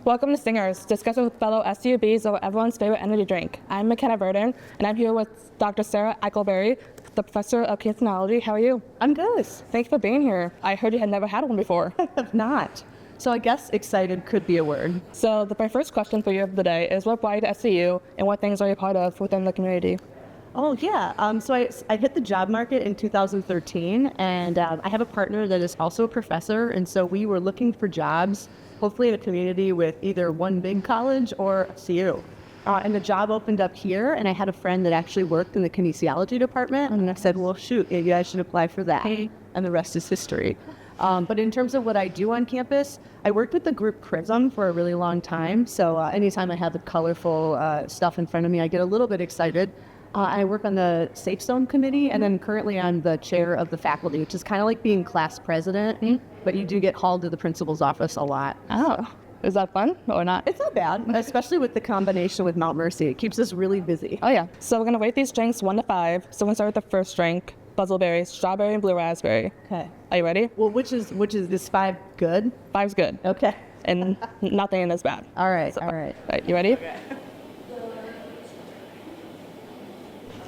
Welcome to Stingers, discussing with fellow SUBs over everyone's favorite energy drink. I'm Makenna Verdon, and I'm here with Dr. Sarah Eikleberry, the professor of Kinesiology. How are you? I'm good. Thanks for being here. I heard you had never had one before. I have not. So I guess excited could be a word. So my first question for you of the day is, what brought you to SCU, and what things are you part of within the community? Oh, yeah. So I hit the job market in 2013, and I have a partner that is also a professor, and so we were looking for jobs, hopefully in a community with either one big college or CU. And the job opened up here, and I had a friend that actually worked in the kinesiology department, and I said, well, shoot, you guys should apply for that, and the rest is history. But in terms of what I do on campus, I worked with the group Prism for a really long time, so anytime I have the colorful stuff in front of me, I get a little bit excited. I work on the Safe Zone committee, and then currently I'm the chair of the faculty, which is kind of like being class president, but you do get hauled to the principal's office a lot. Oh, is that fun or not? It's not bad, especially with the combination with Mount Mercy. It keeps us really busy. Oh yeah. So we're gonna rate these drinks 1 to 5. So we're gonna start with the first drink, Buzzleberry, strawberry and blue raspberry. Okay. Are you ready? Well, which is this 5 good? 5's good. Okay. And nothing is bad. All right. So, All right. You ready? Okay.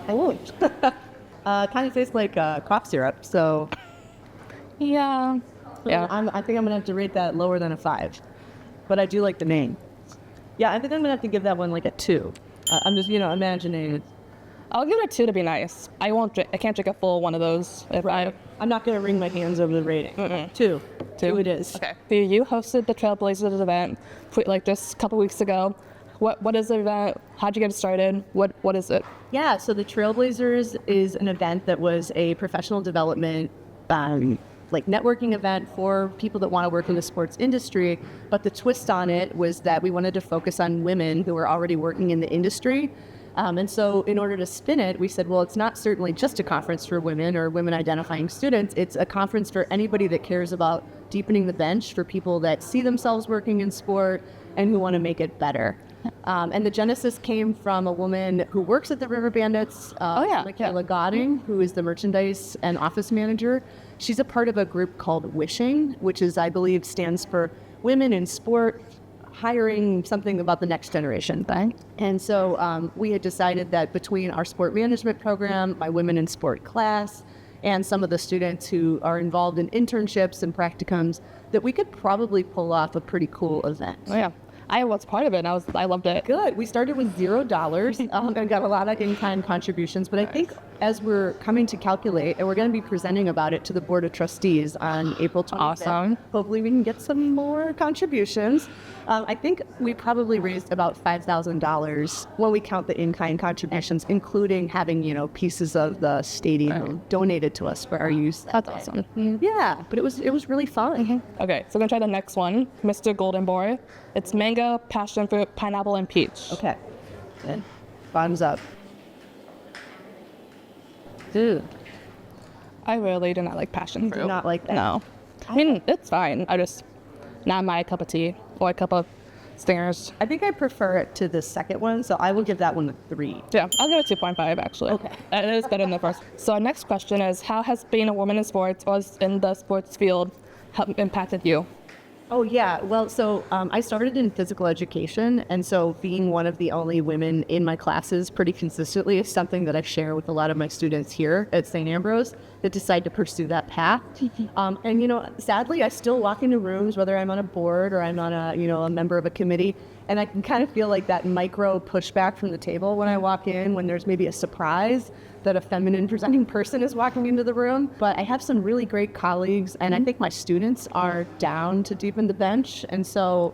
Oh, kind of tastes like cough syrup. So Yeah. I think I'm gonna have to rate that lower than a 5, but I do like the name. Yeah, I think I'm gonna have to give that one like a 2. I'm just imagining. I'll give it a 2 to be nice. I can't drink a full one of those. I'm not gonna wring my hands over the rating. 2. 2 it is. Okay. So you hosted the Trailblazers event like just a couple weeks ago. What is the event? How'd you get it started? What is it? Yeah, so the Trailblazers is an event that was a professional development like networking event for people that want to work in the sports industry. But the twist on it was that we wanted to focus on women who were already working in the industry. And so in order to spin it, we said, well, it's not certainly just a conference for women or women identifying students. It's a conference for anybody that cares about deepening the bench, for people that see themselves working in sport and who want to make it better. And the genesis came from a woman who works at the River Bandits, Makenna Verdon, who is the merchandise and office manager. She's a part of a group called Wishing, which is, I believe, stands for Women in Sport, hiring something about the next generation thing. And so we had decided that between our sport management program, my Women in Sport class, and some of the students who are involved in internships and practicums, that we could probably pull off a pretty cool event. Oh yeah. I was part of it, and I loved it. Good. We started with $0 and got a lot of in-kind contributions. But I think as we're coming to calculate, and we're going to be presenting about it to the Board of Trustees on April 25th. Awesome. Hopefully we can get some more contributions. I think we probably raised about $5,000 when we count the in-kind contributions, including having, pieces of the stadium donated to us for our use. That's awesome. Yeah, but it was really fun. Okay, so we're going to try the next one, Mr. Golden Boy. It's mango, passion fruit, pineapple, and peach. Okay. Good. Bottoms up. Dude. I really do not like passion fruit. Do not like that? No. I mean, it's fine. Not my cup of tea or a cup of Stingers. I think I prefer it to the second one, so I will give that one a 3. Yeah, I'll give it 2.5 actually. Okay. It is better than the first. So our next question is, how has being a woman in sports or in the sports field impacted you? Oh, yeah. Well, so I started in physical education, and so being one of the only women in my classes pretty consistently is something that I share with a lot of my students here at St. Ambrose that decide to pursue that path. And, sadly, I still walk into rooms, whether I'm on a board or I'm on a member of a committee, and I can kind of feel like that micro pushback from the table when I walk in, when there's maybe a surprise that a feminine presenting person is walking into the room. But I have some really great colleagues, and I think my students are down to deepen the bench. And so,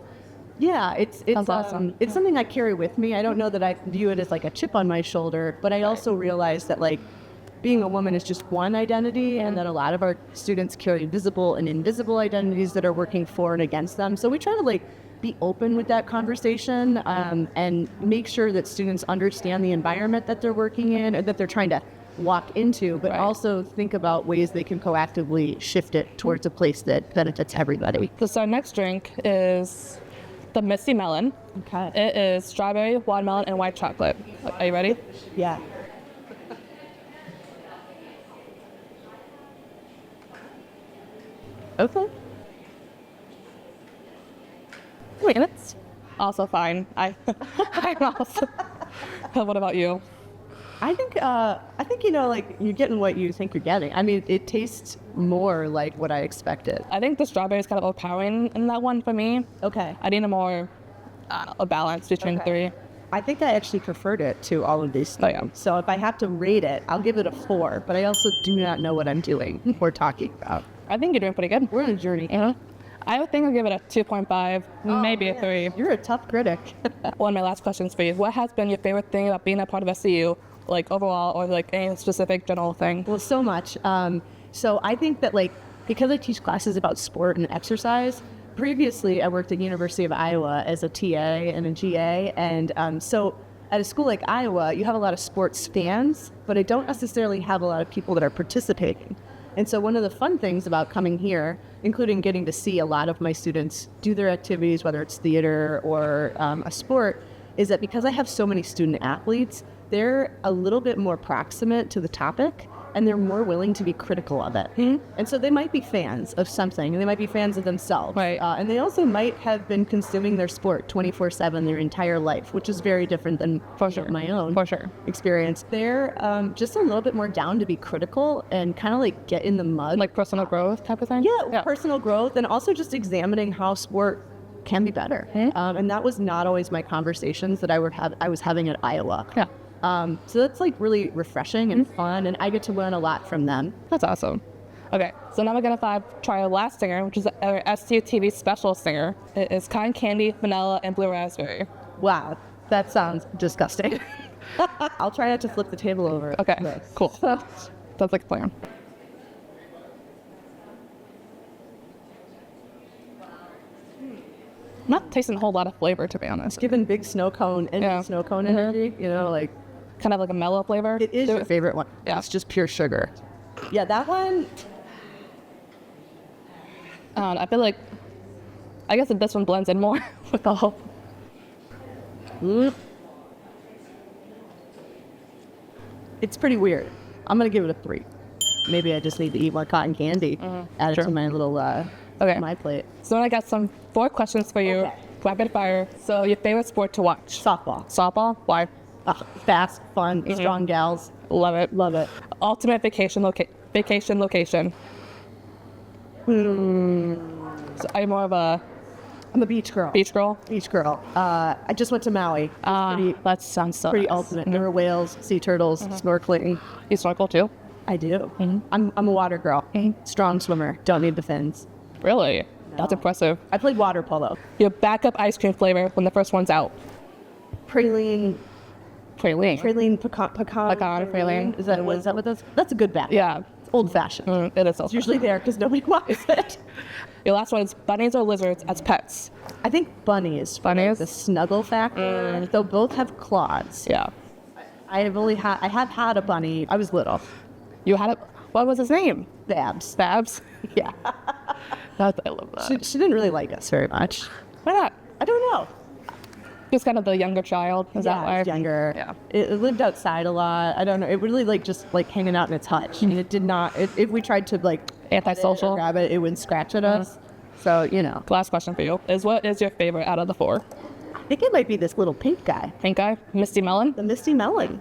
yeah, it's awesome. It's something I carry with me. I don't know that I view it as like a chip on my shoulder, but I also realize that being a woman is just one identity, and that a lot of our students carry visible and invisible identities that are working for and against them. So we try to be open with that conversation and make sure that students understand the environment that they're working in or that they're trying to walk into, but also think about ways they can proactively shift it towards a place that benefits everybody. So our next drink is the Misty Melon. Okay. It is strawberry, watermelon, and white chocolate. Are you ready? Yeah. Okay. I mean, Also fine. I'm also. What about you? I think, you know, like, you're getting what you think you're getting. I mean, it tastes more like what I expected. I think the strawberry is kind of overpowering in that one for me. Okay. I need a more a balance between the three. I think I actually preferred it to all of these Oh, things. yeah. So if I have to rate it, I'll give it a 4, but I also do not know what I'm doing or talking about. I think you're doing pretty good. We're on a journey. I would think I'll give it a 2.5, maybe a 3. You're a tough critic. One of my last questions for you. What has been your favorite thing about being a part of SCU, like overall, or like any specific general thing? Well, so much. So I think that, like, because I teach classes about sport and exercise, previously I worked at University of Iowa as a TA and a GA. And so at a school like Iowa, you have a lot of sports fans, but I don't necessarily have a lot of people that are participating. And so one of the fun things about coming here, including getting to see a lot of my students do their activities, whether it's theater or a sport, is that because I have so many student athletes, they're a little bit more proximate to the topic and they're more willing to be critical of it. And so they might be fans of something, and they might be fans of themselves. Right. And they also might have been consuming their sport 24/7 their entire life, which is very different than my own experience. They're just a little bit more down to be critical and kind of like get in the mud. Like personal growth type of thing? Yeah, personal growth, and also just examining how sport can be better. And that was not always my conversations that I was having at Iowa. Yeah. So that's like really refreshing and fun, and I get to learn a lot from them. That's awesome. Okay, so now we're gonna try our last singer, which is our STU TV special singer. It is cotton candy, vanilla, and blue raspberry. Wow, that sounds disgusting. I'll try not to flip the table over. Okay, cool. Sounds like a plan. I'm not tasting a whole lot of flavor, to be honest. Given big snow cone and snow cone energy, you know, like, Kind of like a mellow flavor. it is your favorite one. Yeah. It's just pure sugar. Yeah, that one. I feel like, I guess that this one blends in more with the whole. It's pretty weird. I'm gonna give it a 3. Maybe I just need to eat more cotton candy. Add it to my little my plate. So I got 4 questions for you. Okay. Rapid fire. So your favorite sport to watch? Softball. Softball? Why? Fast, fun, strong gals. Love it. Love it. Ultimate vacation location. So are you more of a I'm a beach girl. beach girl? Beach girl. I just went to Maui. That sounds so Pretty nice. ultimate. There were whales, sea turtles, snorkeling. You snorkel too? I do. I'm a water girl. Strong swimmer. Don't need the fins. Really? That's impressive. I played water polo. Your backup ice cream flavor when the first one's out? Praline, Praline. pecan. Praline. Is that what that's a good backup. Yeah. It's old fashioned. It is so It's usually there because nobody wants it. Your last one is bunnies or lizards as pets? I think bunnies. for, like, Bunnies? the snuggle factor. They'll both have claws. Yeah. I have had a bunny. I was little. You had it. What was his name? Babs. Babs? Yeah. I love that. She didn't really like us very much. Why not? I don't know. Just kind of the younger child. Is that why? It's younger. Yeah. It lived outside a lot. I don't know. It really just hanging out in its hutch. And it did not. If we tried to Antisocial. grab it, it would scratch at us. So Last question for you is what is your favorite out of the 4? I think it might be this little pink guy, Pink eye, Misty Melon, the Misty Melon.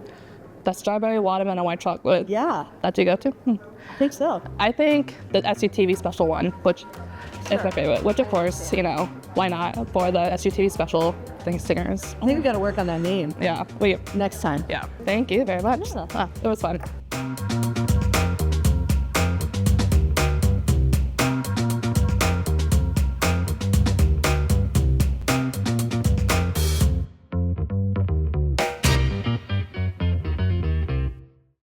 the strawberry, watermelon, and white chocolate. Yeah, That's your go-to? I think so. I think the SUTV special one, which is my favorite, which of course, why not for the SUTV special singers. I think we got to work on that name Yeah. next time. Yeah. Thank you very much. Yeah. It was fun.